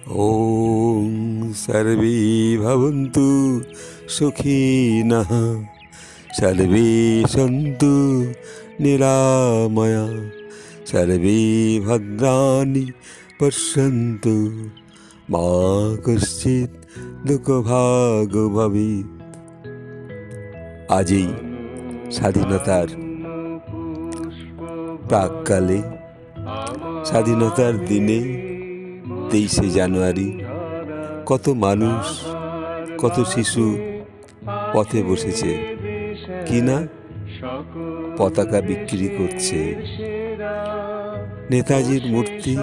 ॐ सर्वे भवन्तु सुखिनः सर्वे सन्तु निरामया सर्वे भद्राणि पश्यन्तु मा कश्चित् दुःखभाग् भवेत्। आजই স্বাধীনতার প্রাক্কালে স্বাধীনতার দিনে 23শে জানুয়ারি কত মানুষ কত শিশু পথে বসেছে কিনা পতাকা বিক্রি করছে, নেতাজির মূর্তি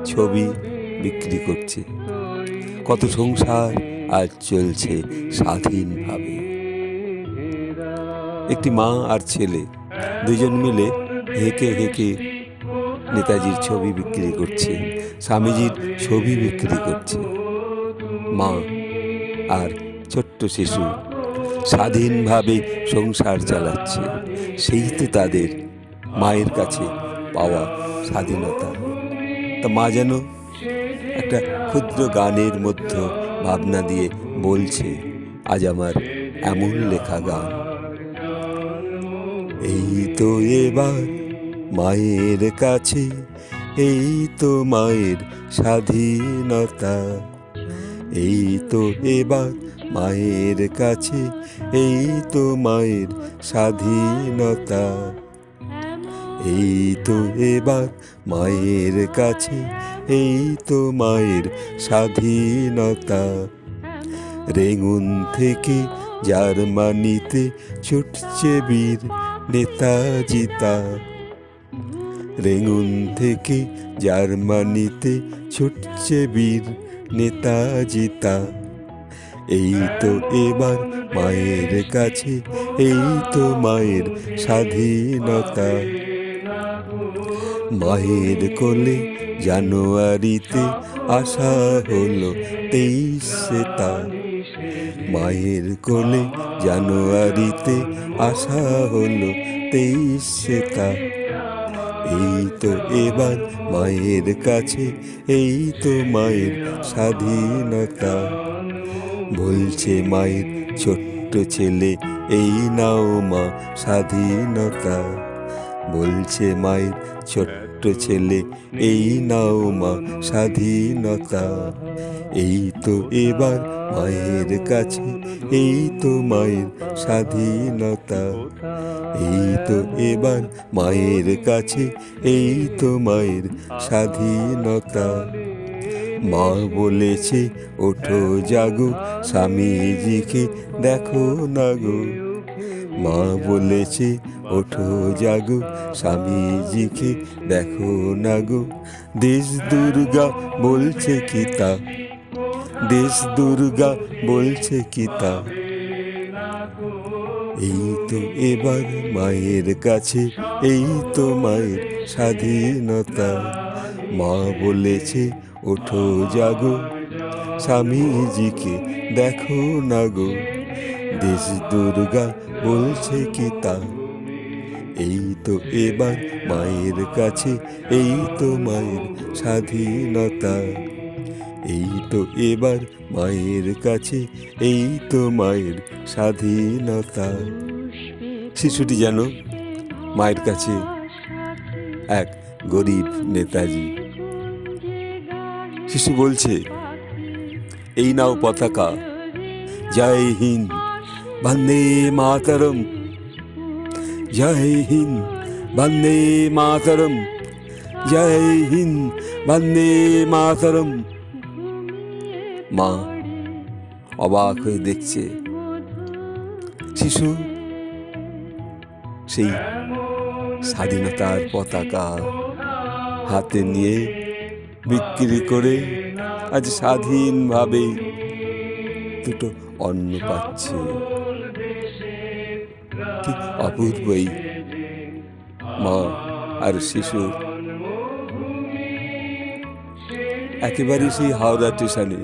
ছবি বিক্রি করছে। কত সংসার আজ চলছে স্বাধীনভাবে। একটি মা আর ছেলে দুজন মিলে হেঁকে হেঁকে নেতাজির ছবি বিক্রি করছে, স্বামীজির ছবি বিক্রি করছে। মা আর ছোট্ট শিশু স্বাধীনভাবে সংসার চালাচ্ছে। সেই তো তাদের মায়ের কাছে পাওয়া স্বাধীনতা। তা মা যেন একটা ক্ষুদ্র গানের মধ্যে ভাবনা দিয়ে বলছে আজ আমার এমন লেখা গান। এই তো এবার মায়ের কাছে, এই তো মায়ের স্বাধীনতা, এই তো এবার মায়ের কাছে, এই তো মায়ের স্বাধীনতা, এই তো এবার মায়ের কাছে, এই তো মায়ের স্বাধীনতা। রেঙ্গুন থেকে জার্মানিতে ছুটছে বীর নেতাজি তা, রেঙ্গুন থেকে জার্মানিতে ছুটছে বীর নেতাজি তা। এই তো এবার মায়ের কাছে, এই তো মায়ের স্বাধীনতা। মায়ের কোলে জানুয়ারিতে আসা হলো 23শে তা, মায়ের কোলে জানুয়ারিতে আসা হলো 23শে তা। এই তো এবার মায়ের কাছে, এই তো মায়ের স্বাধীনতা। বলছে মায়ের ছোট্ট ছেলে এই নাও মা স্বাধীনতা, বলছে মায়ের ছোট্ট ছেলে এই নাও মা স্বাধীনতা। এই তো এবার মায়ের কাছে, এই তো মায়ের স্বাধীনতা, এই তো এবার মায়ের কাছে, এই তো মায়ের স্বাধীনতা। মা বলেছে ওঠো জাগো স্বামীজিকে দেখো না গো, মা বলেছে ওঠো জাগো স্বামীজিকে দেখো না গো। দেশ দুর্গা বলছে কি তা, দেশ দুর্গা বলছে কি তা। এই তো এবার মায়ের কাছে, এই তো মায়ের স্বাধীনতা। মা বলেছে ওঠো জাগো স্বামীজিকে দেখো না গো, দেশ দুর্গা বলছে কি তা। এই তো এবার মায়ের কাছে, এই তো মায়ের স্বাধীনতা, এই তো এবার মায়ের কাছে, এই তো মায়ের স্বাধীনতা। শিশুটি যেন মায়ের কাছে এক গরিব নেতাজি। শিশু বলছে এই নাও পতাকা, জয় হিন্দ বন্দে মাতরম, জয় হিন্দ বন্দে মাতরম, জয় হিন্দ বন্দে মাতরম। মা অবাক হয়ে দেখছে শিশু সেই স্বাধীনতার পতাকা হাতে নিয়ে বিক্রি করে আজ স্বাধীনভাবে দুটো অন্ন পাচ্ছে। কি অপূর্বই মা আর শিশু। একেবারে সেই হাওড়া স্টেশনে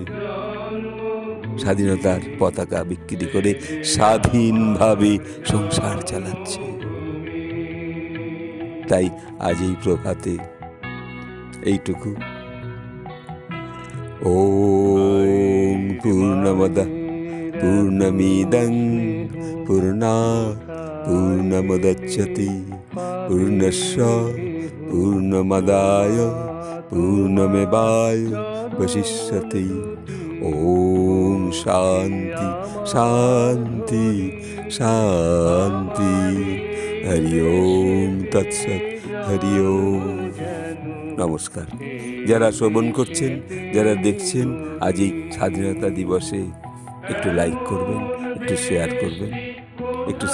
স্বাধীনতার পতাকা বিক্রি করে স্বাধীনভাবে সংসার চালাচ্ছে। তাই আজ এই প্রভাতে এইটুকু ওম পূর্ণমদঃ পূর্ণমিদং পূর্ণাৎ পূর্ণমুদচ্যতে পূর্ণস্য পূর্ণমাদায় পূর্ণমেবাবশিষ্যতে। ওম শান্তি শান্তি শান্তি। হরি ওম তৎসৎ। হরি ওম। নমস্কার। যারা শ্রবণ করছেন, যারা দেখছেন, আজ এই স্বাধীনতা দিবসে একটু লাইক করবেন, একটু শেয়ার করবেন, একটু